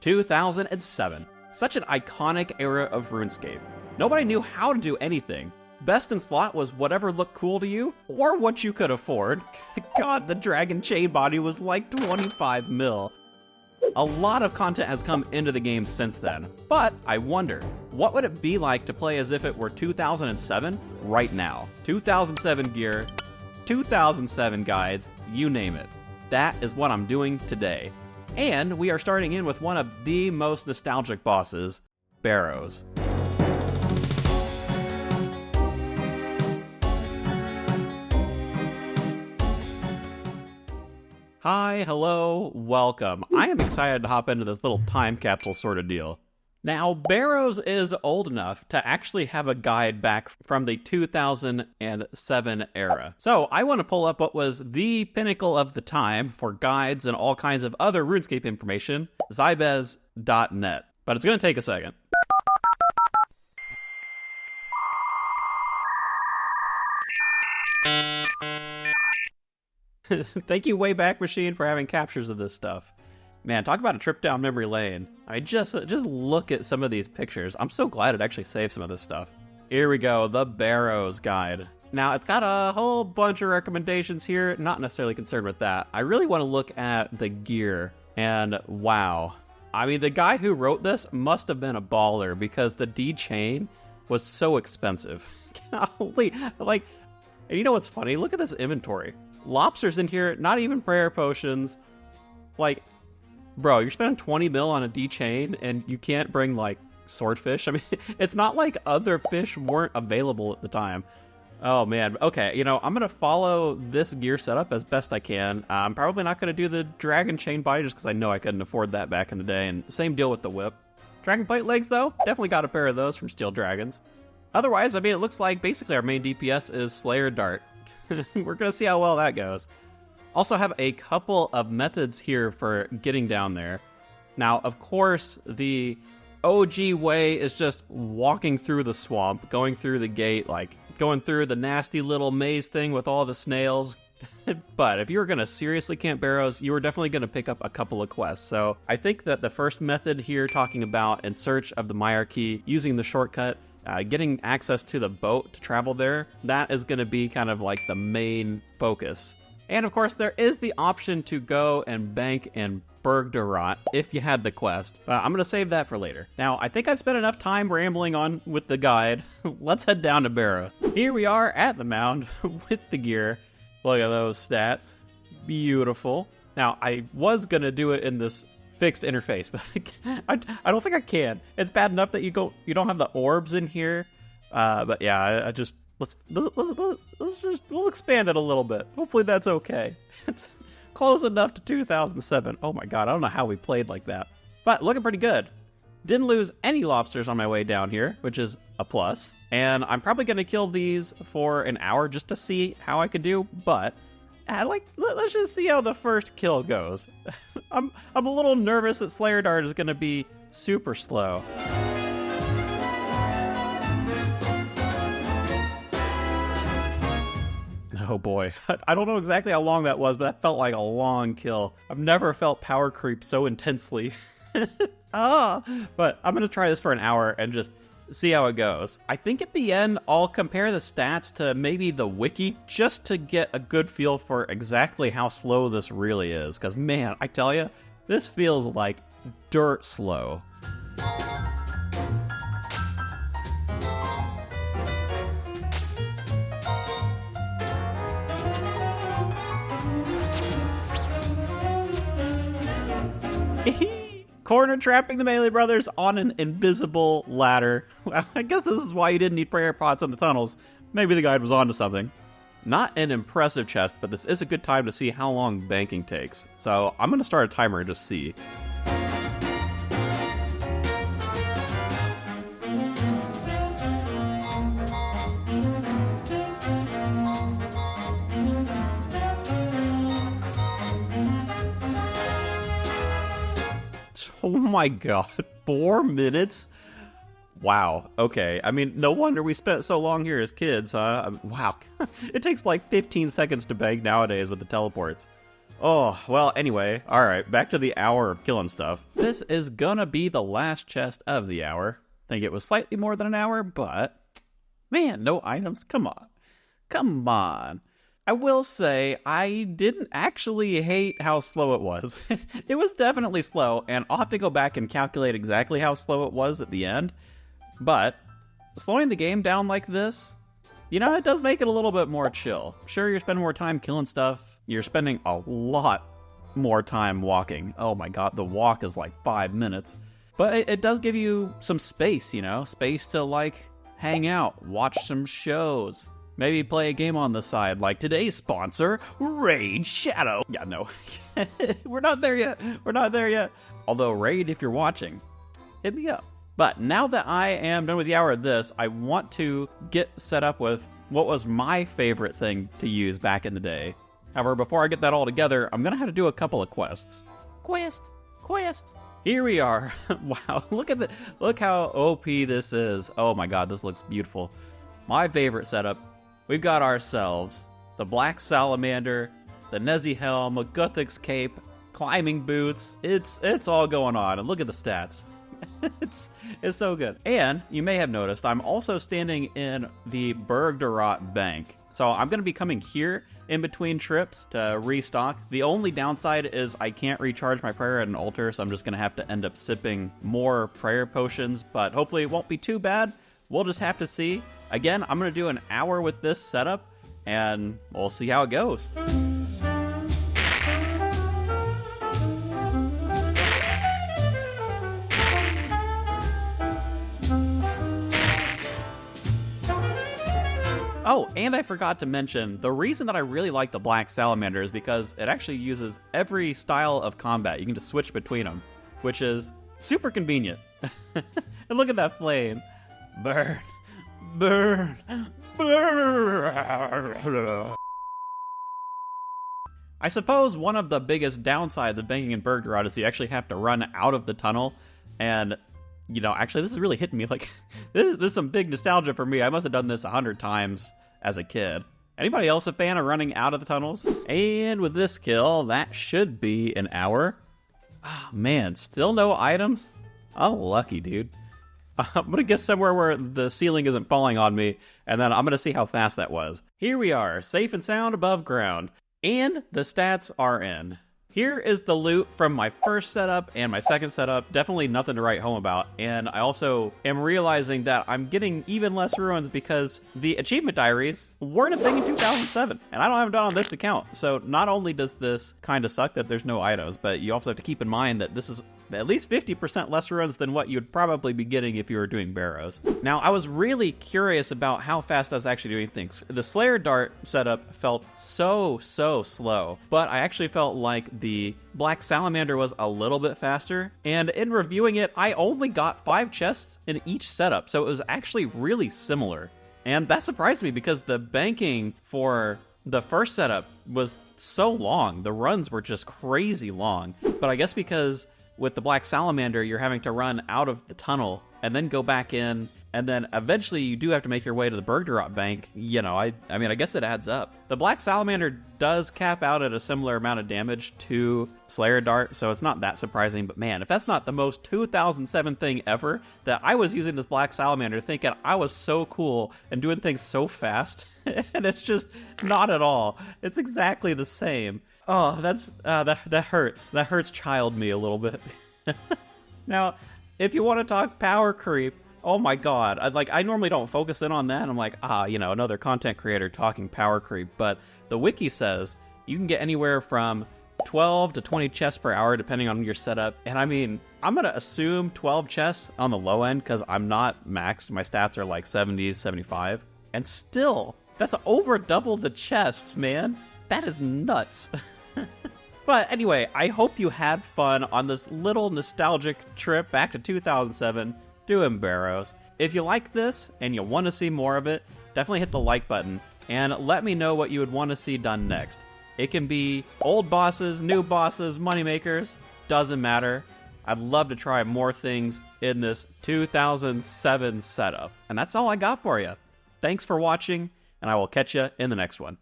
2007. Such an iconic era of RuneScape. Nobody knew how to do anything. Best in slot was whatever looked cool to you, or what you could afford. God, the dragon chain body was like 25 mil. A lot of content has come into the game since then, but I wonder, what would it be like to play as if it were 2007 right now? 2007 gear, 2007 guides, you name it. That is what I'm doing today. And we are starting in with one of the most nostalgic bosses, Barrows. Hi, hello, welcome. I am excited to hop into this little time capsule sort of deal. Now, Barrows is old enough to actually have a guide back from the 2007 era. So I want to pull up what was the pinnacle of the time for guides and all kinds of other RuneScape information, Zybez.net. But it's going to take a second. Thank you, Wayback Machine, for having captures of this stuff. Man, talk about a trip down memory lane. I just look at some of these pictures. I'm so glad it actually saved some of this stuff. Here we go, the Barrows guide. Now, it's got a whole bunch of recommendations here. Not necessarily concerned with that. I really want to look at the gear. And wow. I mean, the guy who wrote this must have been a baller because the D chain was so expensive. Golly, like, and you know what's funny? Look at this inventory. Lobsters in here, not even prayer potions. Like, bro, you're spending 20 mil on a D chain and you can't bring, like, swordfish? I mean, it's not like other fish weren't available at the time. Oh, man. Okay, you know, I'm going to follow this gear setup as best I can. I'm probably not going to do the dragon chain body just because I know I couldn't afford that back in the day. And same deal with the whip. Dragon plate legs, though, definitely got a pair of those from Steel Dragons. Otherwise, I mean, it looks like basically our main DPS is Slayer Dart. We're going to see how well that goes. Also have a couple of methods here for getting down there. Now, of course, the OG way is just walking through the swamp, going through the gate, like going through the nasty little maze thing with all the snails. But if you were going to seriously camp Barrows, you were definitely going to pick up a couple of quests. So I think that the first method here, talking about in search of the Mire Key, using the shortcut, getting access to the boat to travel there, that is going to be kind of like the main focus. And of course, there is the option to go and bank in Bergderot if you had the quest. I'm going to save that for later. Now, I think I've spent enough time rambling on with the guide. Let's head down to Barrows. Here we are at the mound with the gear. Look at those stats. Beautiful. Now, I was going to do it in this fixed interface, but I don't think I can. It's bad enough that you don't have the orbs in here. But yeah, we'll expand it a little bit. Hopefully that's okay. It's close enough to 2007. Oh my god, I don't know how we played like that. But looking pretty good. Didn't lose any lobsters on my way down here, which is a plus. And I'm probably going to kill these for an hour just to see how I could do, but let's just see how the first kill goes. I'm a little nervous that Slayer Dart is going to be super slow. Oh boy, I don't know exactly how long that was, but that felt like a long kill. I've never felt power creep so intensely. But I'm going to try this for an hour and just see how it goes. I think at the end, I'll compare the stats to maybe the wiki just to get a good feel for exactly how slow this really is. Because man, I tell you, this feels like dirt slow. Corner trapping the Melee Brothers on an invisible ladder. Well, I guess this is why you didn't need prayer pots in the tunnels. Maybe the guide was onto something. Not an impressive chest, but this is a good time to see how long banking takes. So I'm going to start a timer and just see. Oh my god, 4 minutes? Wow, okay. I mean, no wonder we spent so long here as kids, huh? Wow, it takes like 15 seconds to bank nowadays with the teleports. Oh, well, anyway, alright, back to the hour of killing stuff. This is gonna be the last chest of the hour. I think it was slightly more than an hour, but man, no items, come on. Come on. I will say, I didn't actually hate how slow it was. It was definitely slow, and I'll have to go back and calculate exactly how slow it was at the end. But slowing the game down like this, you know, it does make it a little bit more chill. Sure, you're spending more time killing stuff. You're spending a lot more time walking. Oh my god, the walk is like 5 minutes. But it does give you some space, you know? Space to, like, hang out, watch some shows. Maybe play a game on the side, like today's sponsor, Raid Shadow. Yeah, no. We're not there yet. We're not there yet. Although, Raid, if you're watching, hit me up. But now that I am done with the hour of this, I want to get set up with what was my favorite thing to use back in the day. However, before I get that all together, I'm going to have to do a couple of quests. Quest. Here we are. Wow, look how OP this is. Oh my god, this looks beautiful. My favorite setup. We've got ourselves the Black Salamander, the Nezzy Helm, a Guthix Cape, climbing boots. It's all going on, and look at the stats. It's so good. And you may have noticed I'm also standing in the Bergderot Bank. So I'm going to be coming here in between trips to restock. The only downside is I can't recharge my prayer at an altar, so I'm just going to have to end up sipping more prayer potions, but hopefully it won't be too bad. We'll just have to see. Again, I'm going to do an hour with this setup, and we'll see how it goes. Oh, and I forgot to mention, the reason that I really like the Black Salamander is because it actually uses every style of combat. You can just switch between them, which is super convenient. And look at that flame. Burn. Burn. Burn. I suppose one of the biggest downsides of banking in Bergderot is you actually have to run out of the tunnel, and you know, actually, this is really hitting me. Like, this is some big nostalgia for me. I must have done this 100 times as a kid. Anybody else a fan of running out of the tunnels? And with this kill, that should be an hour. Oh, man, still no items? Oh, lucky, dude. I'm going to guess somewhere where the ceiling isn't falling on me, and then I'm going to see how fast that was. Here we are, safe and sound above ground. And the stats are in. Here is the loot from my first setup and my second setup. Definitely nothing to write home about. And I also am realizing that I'm getting even less ruins because the achievement diaries weren't a thing in 2007. And I don't have it done on this account. So not only does this kind of suck that there's no items, but you also have to keep in mind that this is at least 50% less runs than what you'd probably be getting if you were doing Barrows. Now, I was really curious about how fast I was actually doing things. The Slayer Dart setup felt so slow, but I actually felt like the Black Salamander was a little bit faster, and in reviewing it, I only got 5 chests in each setup, so it was actually really similar. And that surprised me because the banking for the first setup was so long. The runs were just crazy long, but I guess because with the Black Salamander, you're having to run out of the tunnel and then go back in, and then eventually you do have to make your way to the Bergderot Bank. You know, I mean, I guess it adds up. The Black Salamander does cap out at a similar amount of damage to Slayer Dart, so it's not that surprising, but man, if that's not the most 2007 thing ever, that I was using this Black Salamander thinking I was so cool and doing things so fast, and it's just not at all. It's exactly the same. Oh, that hurts. That hurts child me a little bit. Now, if you want to talk power creep, oh my god. I normally don't focus in on that. I'm like, you know, another content creator talking power creep. But the wiki says you can get anywhere from 12 to 20 chests per hour depending on your setup. And I mean, I'm going to assume 12 chests on the low end because I'm not maxed. My stats are like 70s, 75. And still, that's over double the chests, man. That is nuts. But anyway, I hope you had fun on this little nostalgic trip back to 2007 doing Barrows. If you like this and you want to see more of it, definitely hit the like button and let me know what you would want to see done next. It can be old bosses, new bosses, moneymakers, doesn't matter. I'd love to try more things in this 2007 setup. And that's all I got for you. Thanks for watching, and I will catch you in the next one.